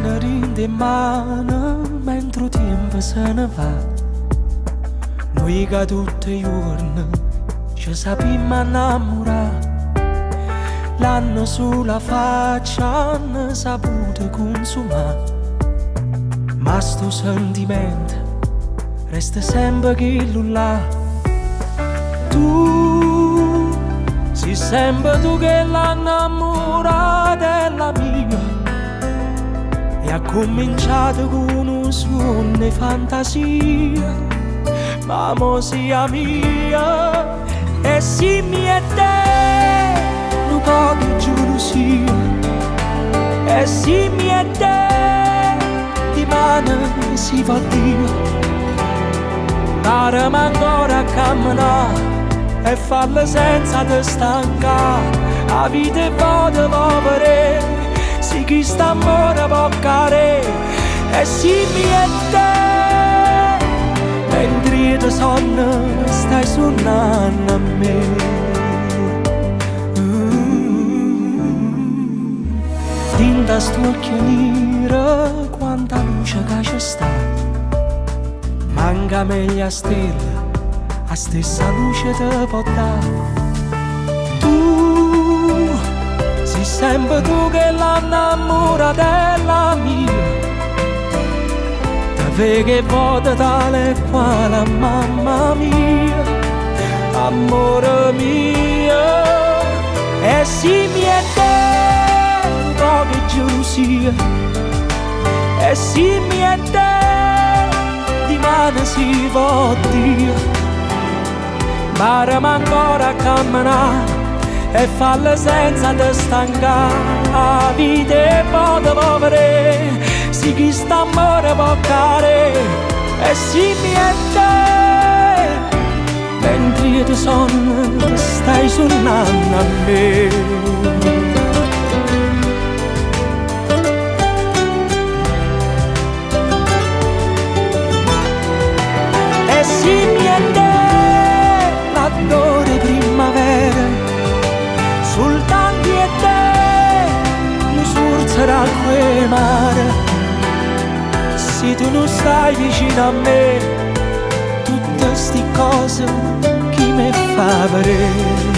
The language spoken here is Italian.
ne rinde in mano mentre il tempo se ne va. Noi che tutti i giorni ci sappiamo innamorare, l'anno sulla faccia hanno saputo consumare, ma sto sentimento resta sempre quello là. Tu sei sempre tu che l'innamorata della mia, e ha cominciato con un suono di fantasia, ma mo sia mia e si mi è te un po' di gelosia, e si mi è te di mano si va Dio. Daremo ancora a camminare e farlo senza te stancare, la vita è vuota povere, sì chi sta amore può care, e si mi è te, mentre io ti sonno stai suonando a me. Tinta sto occhio nero, quanta luce che c'è sta, manca meglio a stella, la stessa luce te può dare. Tu sei sempre tu che l'innamora della mia, te vedi che vuota tale e quale, mamma mia, amore mio, e si mi è te un po' di gelosia, e si mi è te di mano si va Dio. Faremo ancora a camminare e farlo senza te stancare, la vita è vuota povere, sì chi sta amore può care, e si mi è te, mentre io ti sonno stai suonando a me. L'odore primavera sul tanti e te mi surzerà quel mare, se tu non stai vicino a me tutte sti cose chi mi fa vedere.